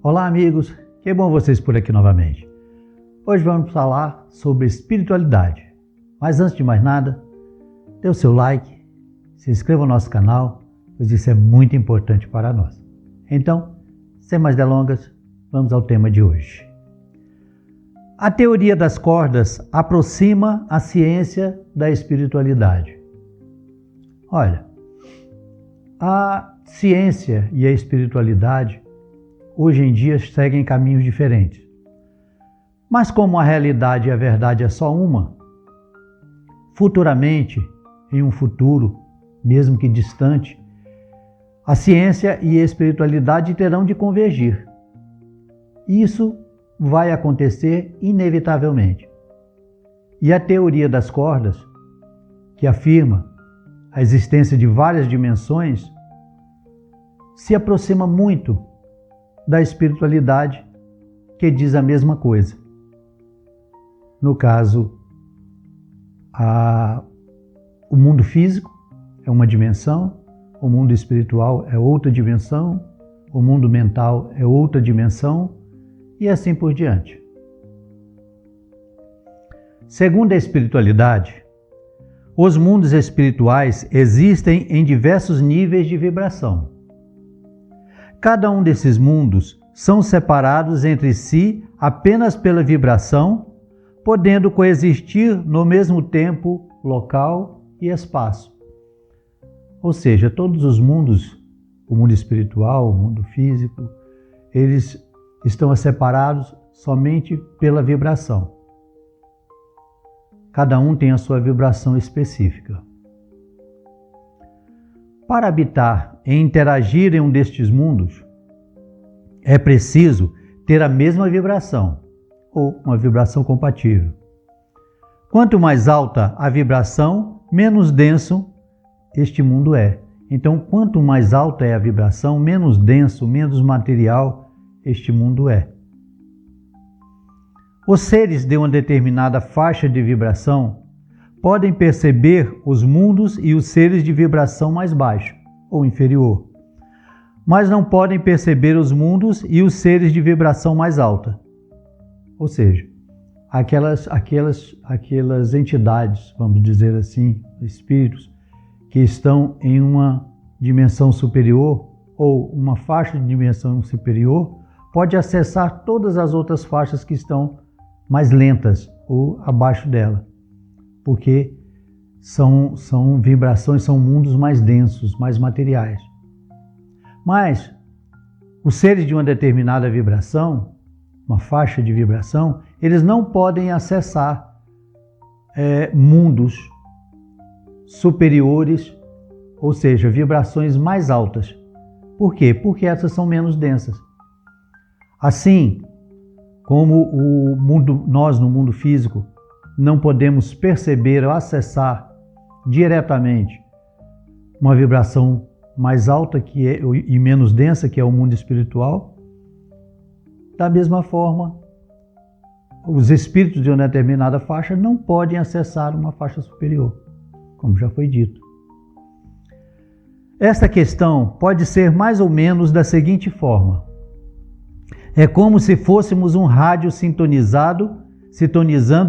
Olá amigos, que bom vocês por aqui novamente. Hoje vamos falar sobre espiritualidade. Mas antes de mais nada, dê o seu like, se inscreva no nosso canal, pois isso é muito importante para nós. Então, sem mais delongas, vamos ao tema de hoje. A teoria das cordas aproxima a ciência da espiritualidade. Olha, a ciência e a espiritualidade hoje em dia seguem caminhos diferentes. Mas como a realidade e a verdade é só uma, futuramente, em um futuro, mesmo que distante, a ciência e a espiritualidade terão de convergir. Isso vai acontecer inevitavelmente. E a teoria das cordas, que afirma a existência de várias dimensões, se aproxima muito da espiritualidade, que diz a mesma coisa. No caso, o mundo físico é uma dimensão, o mundo espiritual é outra dimensão, o mundo mental é outra dimensão, e assim por diante. Segundo a espiritualidade, os mundos espirituais existem em diversos níveis de vibração. Cada um desses mundos são separados entre si apenas pela vibração, podendo coexistir no mesmo tempo, local e espaço. Ou seja, todos os mundos, o mundo espiritual, o mundo físico, eles estão separados somente pela vibração. Cada um tem a sua vibração específica. Para habitar e interagir em um destes mundos, é preciso ter a mesma vibração, ou uma vibração compatível. Quanto mais alta a vibração, menos denso este mundo é. Então, quanto mais alta é a vibração, menos denso, menos material este mundo é. Os seres de uma determinada faixa de vibração podem perceber os mundos e os seres de vibração mais baixa ou inferior, mas não podem perceber os mundos e os seres de vibração mais alta. Ou seja, aquelas entidades, vamos dizer assim, espíritos, que estão em uma dimensão superior ou uma faixa de dimensão superior, pode acessar todas as outras faixas que estão mais lentas ou abaixo dela, porque são vibrações, são mundos mais densos, mais materiais. Mas os seres de uma determinada vibração, uma faixa de vibração, eles não podem acessar mundos superiores, ou seja, vibrações mais altas. Por quê? Porque essas são menos densas. Assim, como nós no mundo físico não podemos perceber ou acessar diretamente uma vibração mais alta e menos densa, que é o mundo espiritual, da mesma forma, os espíritos de uma determinada faixa não podem acessar uma faixa superior, como já foi dito. Esta questão pode ser mais ou menos da seguinte forma. É como se fôssemos um rádio sintonizando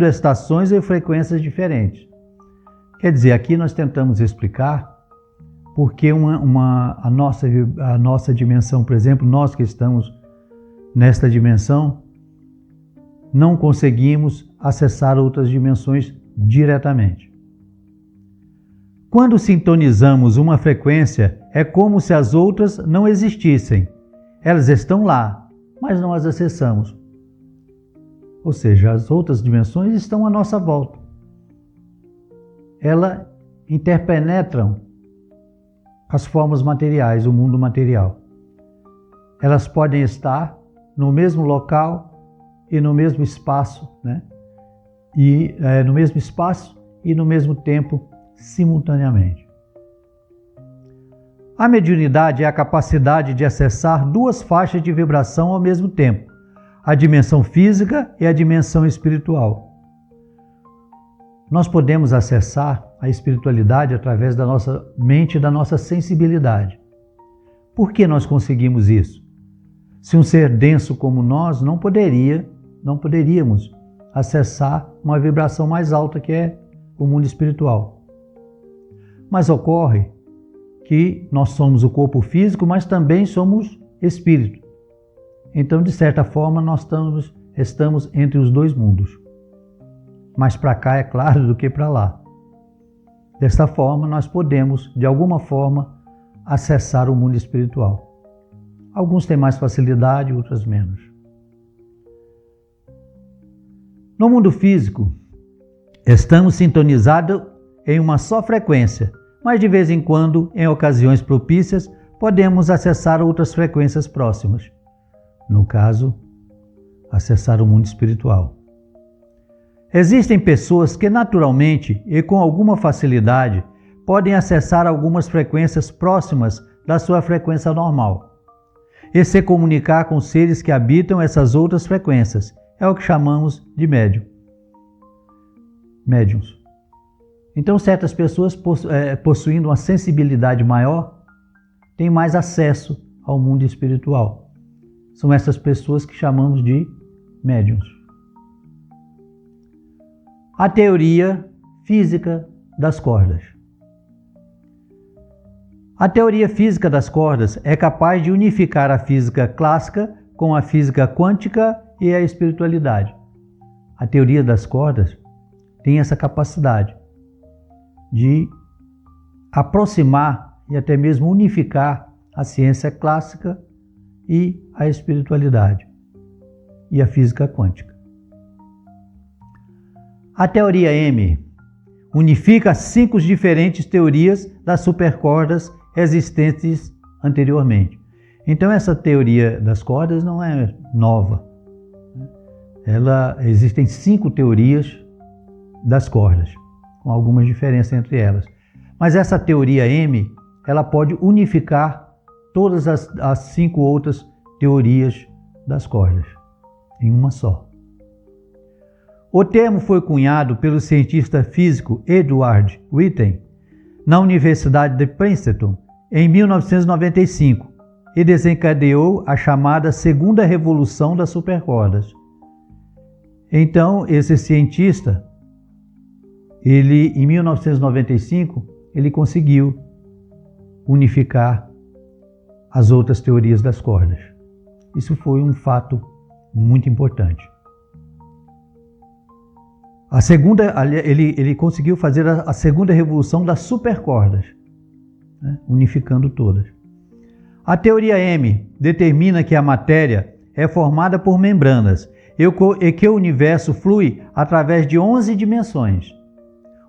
estações e frequências diferentes. Quer dizer, aqui nós tentamos explicar porque a nossa dimensão, por exemplo, nós que estamos nesta dimensão, não conseguimos acessar outras dimensões diretamente. Quando sintonizamos uma frequência, é como se as outras não existissem. Elas estão lá, mas não as acessamos. Ou seja, as outras dimensões estão à nossa volta. Elas interpenetram as formas materiais, o mundo material. Elas podem estar no mesmo local e no mesmo espaço, no mesmo espaço e no mesmo tempo, simultaneamente. A mediunidade é a capacidade de acessar duas faixas de vibração ao mesmo tempo, a dimensão física e a dimensão espiritual. Nós podemos acessar a espiritualidade através da nossa mente e da nossa sensibilidade. Por que nós conseguimos isso? Se um ser denso como nós não poderíamos acessar uma vibração mais alta que é o mundo espiritual. Mas ocorre que nós somos o corpo físico, mas também somos espírito. Então, de certa forma, nós estamos entre os dois mundos. Mais para cá, é claro, do que para lá. Desta forma, nós podemos, de alguma forma, acessar o mundo espiritual. Alguns têm mais facilidade, outros menos. No mundo físico, estamos sintonizados em uma só frequência, mas de vez em quando, em ocasiões propícias, podemos acessar outras frequências próximas. No caso, acessar o mundo espiritual. Existem pessoas que naturalmente e com alguma facilidade podem acessar algumas frequências próximas da sua frequência normal e se comunicar com seres que habitam essas outras frequências. É o que chamamos de médiuns. Então, certas pessoas possuindo uma sensibilidade maior têm mais acesso ao mundo espiritual. São essas pessoas que chamamos de médiuns. A teoria física das cordas. A teoria física das cordas é capaz de unificar a física clássica com a física quântica e a espiritualidade. A teoria das cordas tem essa capacidade de aproximar e até mesmo unificar a ciência clássica e a espiritualidade e a física quântica. A teoria M unifica 5 diferentes teorias das supercordas existentes anteriormente. Então essa teoria das cordas não é nova. Existem 5 teorias das cordas, com algumas diferenças entre elas. Mas essa teoria M, ela pode unificar todas as 5 outras teorias das cordas em uma só. O termo foi cunhado pelo cientista físico Edward Witten na Universidade de Princeton em 1995 e desencadeou a chamada Segunda Revolução das Supercordas. Então, esse cientista, em 1995, ele conseguiu unificar as outras teorias das cordas. Isso foi um fato muito importante. Ele conseguiu fazer a segunda revolução das supercordas, né, unificando todas. A teoria M determina que a matéria é formada por membranas e que o universo flui através de 11 dimensões.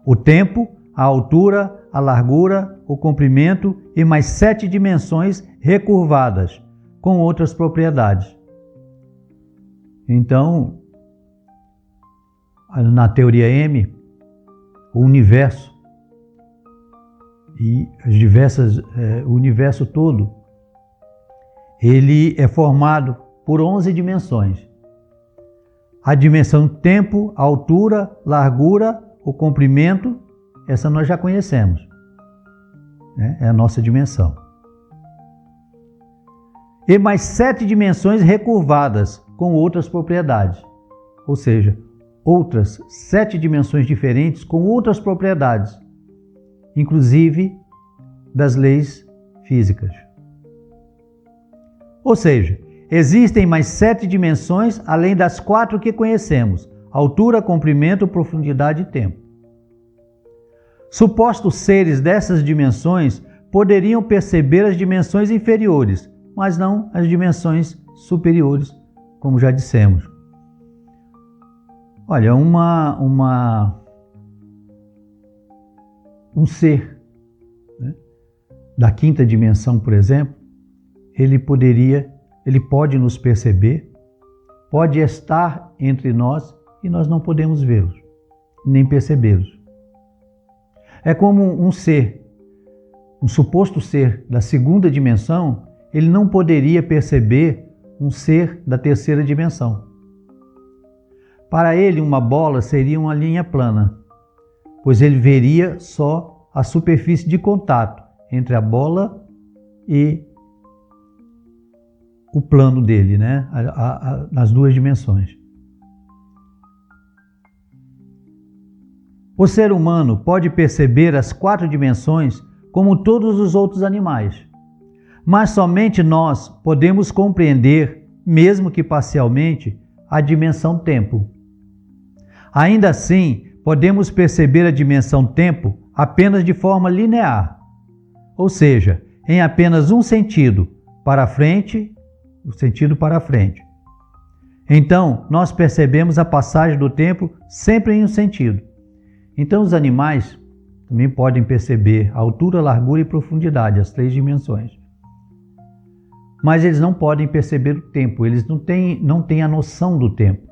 O tempo, a altura, a largura, o comprimento e mais 7 dimensões recurvadas, com outras propriedades. Então, na teoria M, o universo e o universo todo, ele é formado por 11 dimensões. A dimensão tempo, altura, largura, o comprimento, essa nós já conhecemos, né? É a nossa dimensão. E mais 7 dimensões recurvadas com outras propriedades, ou seja, outras 7 dimensões diferentes com outras propriedades, inclusive das leis físicas. Ou seja, existem mais 7 dimensões além das 4 que conhecemos: altura, comprimento, profundidade e tempo. Supostos seres dessas dimensões poderiam perceber as dimensões inferiores, mas não as dimensões superiores, como já dissemos. Olha, um ser, né, da 5ª dimensão, por exemplo, ele pode nos perceber, pode estar entre nós e nós não podemos vê-los, nem percebê-los. É como um suposto ser da 2ª dimensão, ele não poderia perceber um ser da 3ª dimensão. Para ele, uma bola seria uma linha plana, pois ele veria só a superfície de contato entre a bola e o plano dele, né? Nas duas dimensões. O ser humano pode perceber as 4 dimensões como todos os outros animais, mas somente nós podemos compreender, mesmo que parcialmente, a dimensão tempo. Ainda assim, podemos perceber a dimensão tempo apenas de forma linear, ou seja, em apenas um sentido, para frente, o sentido para frente. Então, nós percebemos a passagem do tempo sempre em um sentido. Então, os animais também podem perceber a altura, largura e profundidade, as 3 dimensões. Mas eles não podem perceber o tempo, eles não têm a noção do tempo.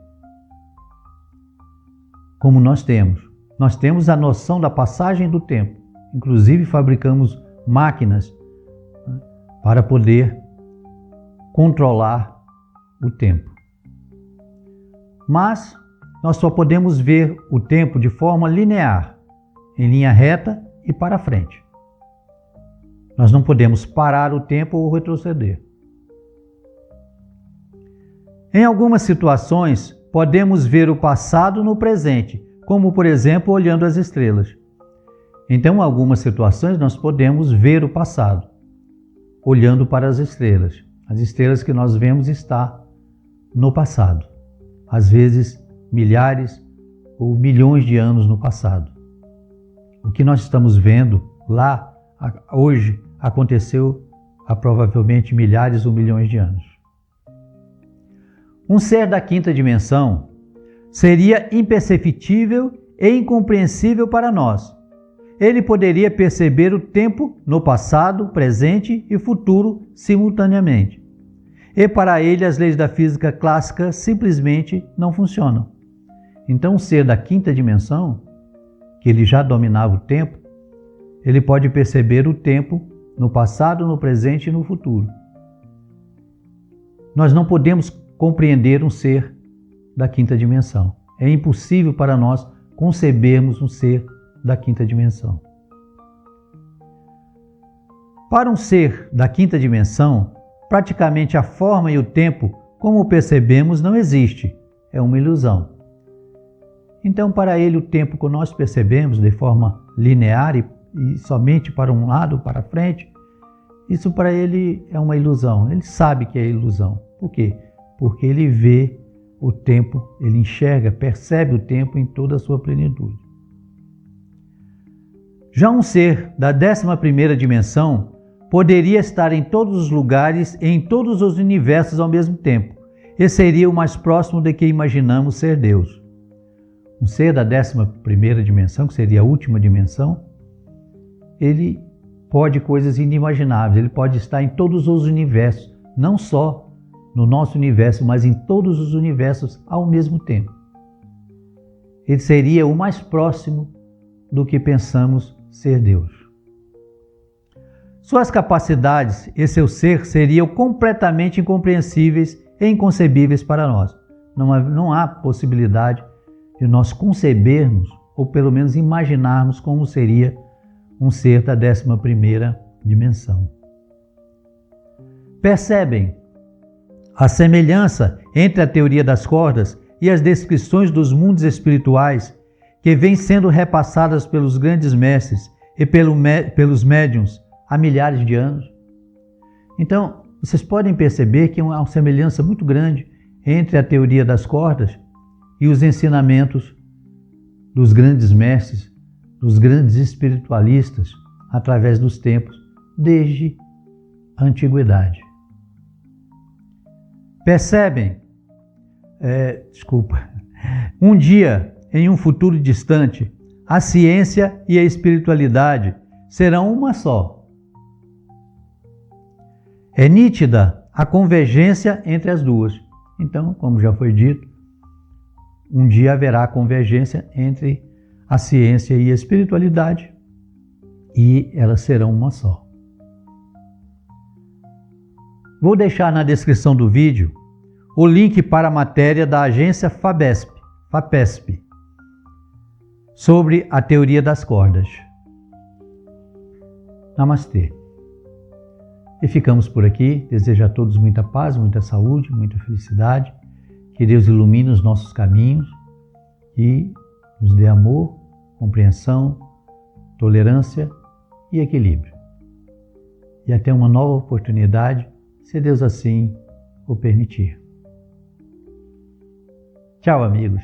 Como nós temos. Nós temos a noção da passagem do tempo. Inclusive, fabricamos máquinas, né, para poder controlar o tempo. Mas nós só podemos ver o tempo de forma linear, em linha reta e para frente. Nós não podemos parar o tempo ou retroceder. Em algumas situações, podemos ver o passado no presente, como por exemplo olhando as estrelas. Então, em algumas situações, nós podemos ver o passado, olhando para as estrelas. As estrelas que nós vemos estão no passado, às vezes milhares ou milhões de anos no passado. O que nós estamos vendo lá, hoje, aconteceu há provavelmente milhares ou milhões de anos. Um ser da 5ª dimensão seria imperceptível e incompreensível para nós. Ele poderia perceber o tempo no passado, presente e futuro simultaneamente. E para ele as leis da física clássica simplesmente não funcionam. Então, um ser da 5ª dimensão, que ele já dominava o tempo, ele pode perceber o tempo no passado, no presente e no futuro. Nós não podemos compreender um ser da 5ª dimensão. É impossível para nós concebermos um ser da 5ª dimensão. Para um ser da 5ª dimensão, praticamente a forma e o tempo, como percebemos, não existe. É uma ilusão. Então, para ele, o tempo que nós percebemos de forma linear e somente para um lado, para frente, isso para ele é uma ilusão. Ele sabe que é ilusão. Por quê? Porque ele vê o tempo, ele enxerga, percebe o tempo em toda a sua plenitude. Já um ser da 11ª dimensão poderia estar em todos os lugares e em todos os universos ao mesmo tempo. Esse seria o mais próximo de que imaginamos ser Deus. Um ser da 11ª dimensão, que seria a última dimensão, ele pode coisas inimagináveis, ele pode estar em todos os universos, não só no nosso universo, mas em todos os universos ao mesmo tempo. Ele seria o mais próximo do que pensamos ser Deus. Suas capacidades e seu ser seriam completamente incompreensíveis e inconcebíveis para nós. Não há possibilidade de nós concebermos, ou pelo menos imaginarmos como seria um ser da 11ª dimensão. Percebem a semelhança entre a teoria das cordas e as descrições dos mundos espirituais que vêm sendo repassadas pelos grandes mestres e pelos médiuns há milhares de anos? Então, vocês podem perceber que há uma semelhança muito grande entre a teoria das cordas e os ensinamentos dos grandes mestres, dos grandes espiritualistas, através dos tempos, desde a antiguidade. Percebem? Um dia, em um futuro distante, a ciência e a espiritualidade serão uma só. É nítida a convergência entre as duas. Então, como já foi dito, um dia haverá convergência entre a ciência e a espiritualidade e elas serão uma só. Vou deixar na descrição do vídeo o link para a matéria da agência FAPESP, sobre a teoria das cordas. Namastê. E ficamos por aqui. Desejo a todos muita paz, muita saúde, muita felicidade. Que Deus ilumine os nossos caminhos e nos dê amor, compreensão, tolerância e equilíbrio. E até uma nova oportunidade, se Deus assim o permitir. Tchau, amigos.